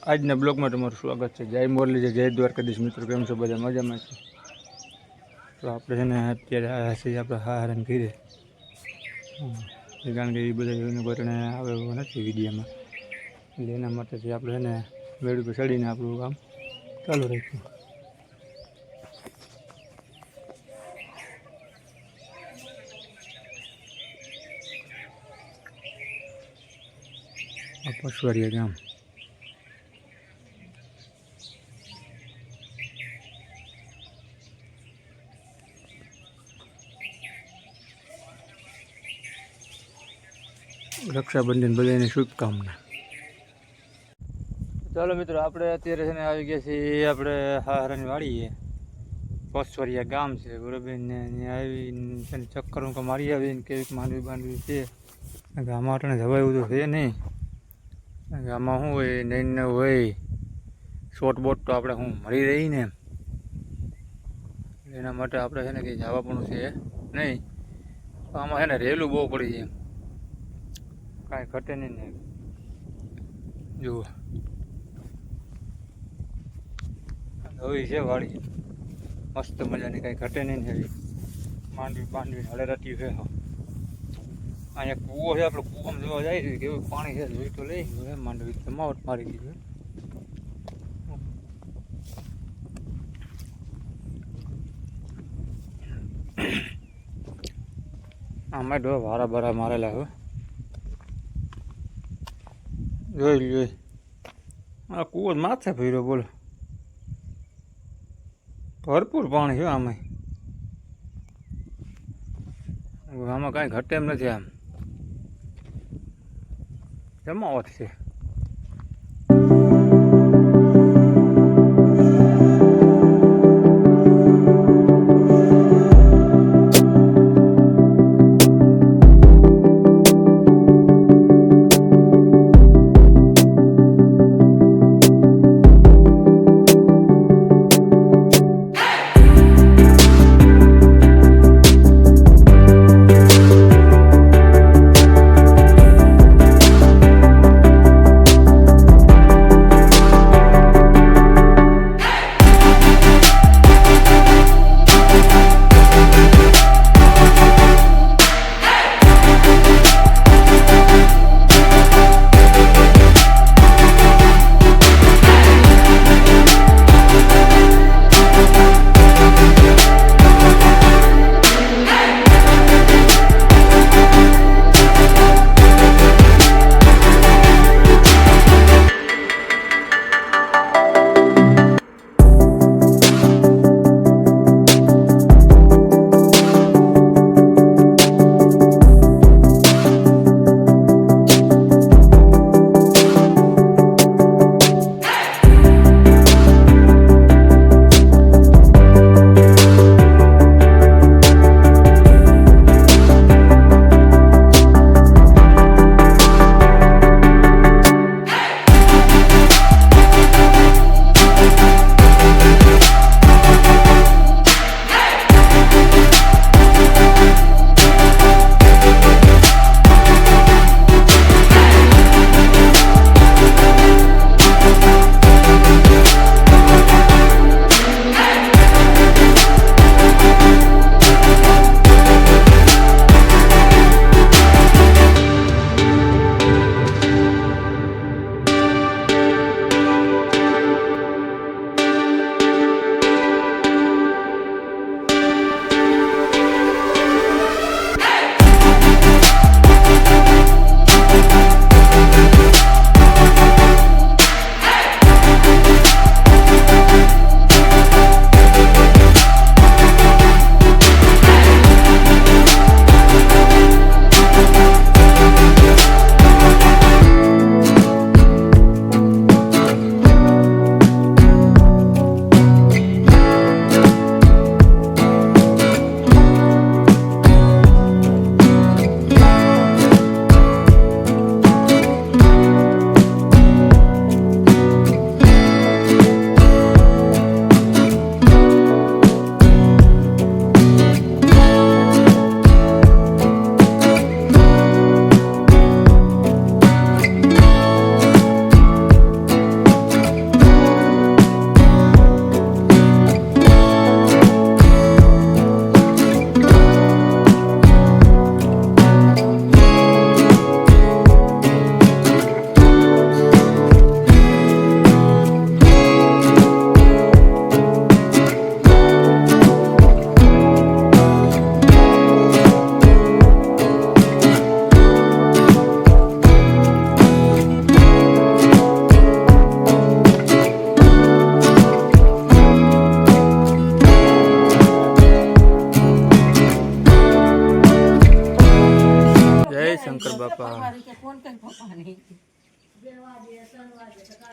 આજના બ્લોગમાં તમારું સ્વાગત છે. જય મોરલી, જય દ્વારકાધીશ. મિત્રો કેમ છો? બધા મજામાં છે? તો આપણે છે ને અત્યારે આવ્યા છીએ આપણે હારણ ઘીરે, કારણ કે એ બધા જોઈને કોઈને આવે એવો નથી વિડીયોમાં, એટલે એના માટેથી આપણે છે ને વેડ પર ચડીને આપણું કામ ચાલુ રાખ્યું. પશવારિયા ગામ. રક્ષાબંધન બધાને શુભકામના. ચાલો મિત્રો, આપણે અત્યારે છે ને આવી ગયા છીએ આપણે હારાની વાડીએ. પશવારિયા ગામ છે બરોબર ને. ત્યાં આવીને ચક્કર મારી આવીને કેવીક માંડવી બાંડવી છે. આમાં અટાણે જવાયું તો છે નહીં. આમાં શું હોય, નહીં હોય શોર્ટ બોટ તો આપણે શું મળી રહી ને, એના માટે આપણે છે ને કંઈ જવા પણ છે નહીં. આમાં છે ને રેલું બહુ પડી છે, કાંઈ ઘટે નહીં ને. જુઓ હવે છે વાડી મસ્ત મજાની, કાંઈ ઘટે નહીં ને. એવી માંડવી બાંડવી હળેરાટી છે. અહીંયા કૂવો છે, આપણે કૂવામાં જોવા જાય છે કેવું પાણી છે જોઈ તો લઈ. હવે માંડવી જમાવટ મારી દીધું. આમાં ડો વારા બારા મારેલા હોય, જોઈ આ કૂવો માથે ફર્યો. બોલો, ભરપૂર પાણી છે આમાં. આમાં કાંઈ ઘટે એમ નથી, આમ જમાવટ છે.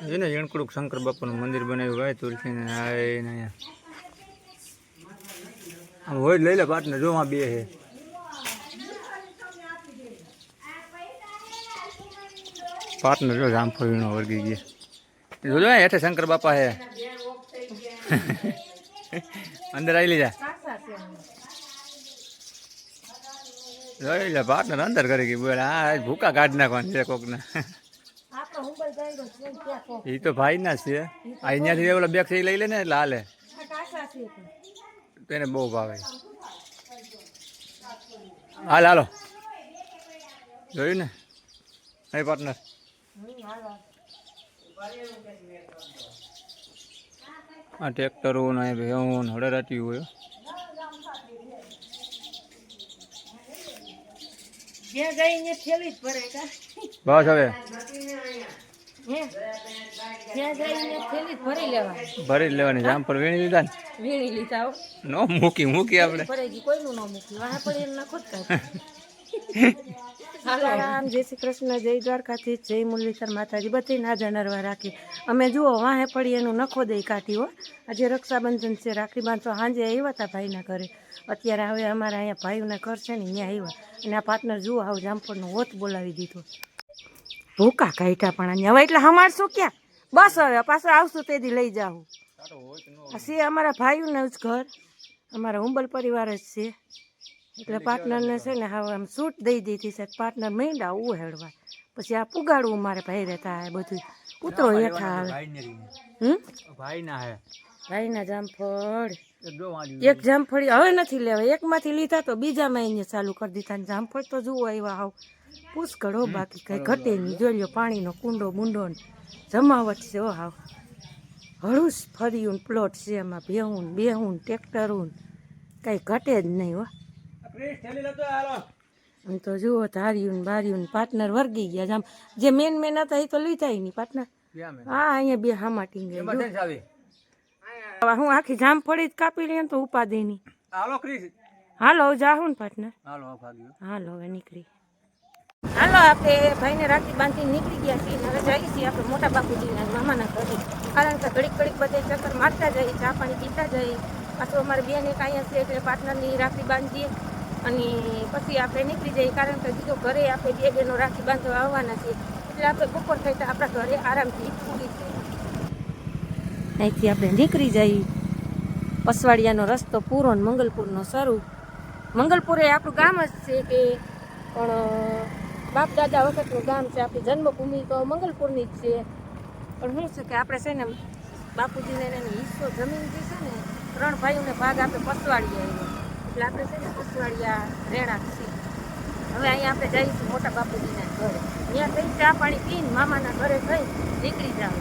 એને એણકડુક શંકર બાપાનું મંદિર બનાવ્યું ભાઈ તુલસીને આવીને અહીંયા આમ હોય લઈ લે પાટને જો બે છે પાટને જો જામફળ વીણો વર્ગી ગયા જોજો હેઠે શંકર બાપા હે અંદર આવી લીધા જોઈ લે પાટનર અંદર કરી ગઈ બોલ હા ભૂકા કાઢી નાખવાનું છે કોકને એ તો ભાઈ ના છે અહીંયાથી ઓલા બેગ લઈ લે ને એટલે હાલે તેને બહુ ભાવે હાલ હાલો જોયું ને હે પાર્ટનર આ ટ્રેક્ટરો ને ભેવું હળરાટી હોય બસ હવે ભરી લેવાની જામફળ વીણી લીધા ને વીણી લીધા નો મૂકી આપણે કોઈનું ન મૂકી વાહ પડે એમ નાખો રામ જય શ્રી કૃષ્ણ જય દ્વારકાથી જય મુરલીધર માતાજી બધી નાજા નરવા રાખી અમે જુઓ વાહે પડી એનું નખો દઈ કાઢી હો આજે રક્ષાબંધન છે રાખડી બાંધો સાંજે આવ્યા હતા ભાઈના ઘરે અત્યારે હવે અમારા અહીંયા ભાઈઓના ઘર છે ને અહીંયા આવ્યા અને આ પાર્ટનર જુઓ આવું જામફળનો હોત બોલાવી દીધો ભૂકા કાઢ્યા પણ અહીંયા હવે એટલે અમારશું ક્યાં બસ હવે પાછળ આવશું તેથી લઈ જાઉં આ છે અમારા ભાઈઓનું જ ઘર અમારા હુંબલ પરિવાર જ છે એટલે પાર્ટનરને છે ને હવે આમ સૂટ દઈ દીધી છે પાર્ટનર મહિના ઉહેડવા પછી આ પુગાડવું મારે ભાઈ રહેતા બધું કૂતરો હેઠા આવે ભાઈના જામફળ એક જામફળી હવે નથી લેવા એકમાંથી લીધા તો બીજામાં અહીંયા ચાલુ કરી દીધા જામફળ તો જુઓ એવા હાવ પુષ્કળ હો બાકી કંઈ ઘટે નહીં જોઈ લો પાણીનો કુંડો બુંડો ને જમાવટ છે હો હાવ હળુસ ફર્યું પ્લોટ છે એમાં બેહું ટ્રેક્ટરું કંઈ ઘટે જ નહીં હો આમ તો જુઓ ધાર્યું બાર્યું પાર્ટનર વર્ગી ગયા આમ જે મેન હતા એ તો લીધા નહીં પાર્ટનર હા અહીંયા બે હામાટી ગયા હું આખી જામફળી જ કાપી લઈએ તો ઉપાધિ નહીં હાલો જાહું ને પાર્ટનર હાલો હવે નીકળી હાલો આપણે ભાઈને રાખી બાંધી નીકળી ગયા છીએ હવે જઈએ છીએ આપણે મોટા બાપુજીના મામાના ઘરે કારણ કે ઘડીક બધે ચક્કર મારતા જઈએ ચા પાણી પીતા જઈએ પાછું અમારે બેન એક અહીંયા છે એટલે પાર્ટનરની રાખી બાંધીએ અને પછી આપણે નીકળી જઈએ કારણ કે બીજો ઘરે આપણે બે બહેનો રાખી બાંધવા આવવાના છીએ એટલે આપણે બપોર થઈ તો આપણા ઘરે આરામથી પૂરી છે અહીંથી આપણે નીકળી જઈએ પસવાડિયાનો રસ્તો પૂરો ને મંગલપુરનો શરૂ મંગલપુર એ આપણું ગામ જ છે કે પણ બાપ દાદા વખતનું ગામ છે આપણી જન્મભૂમિ તો મંગલપુરની જ છે પણ શું છે કે આપણે છે ને બાપુજીને એને હિસ્સો જમીન જે છે ને 3 ભાઈઓને ભાગ આપણે પસવાડિયા એટલે આપણે છે ને પસવાડિયા રહેણાંક છીએ હવે અહીંયા આપણે જઈશું મોટા બાપુજીના ઘરે ત્યાં થઈ ચા પાણી પીને મામાના ઘરે થઈ નીકળી જાવ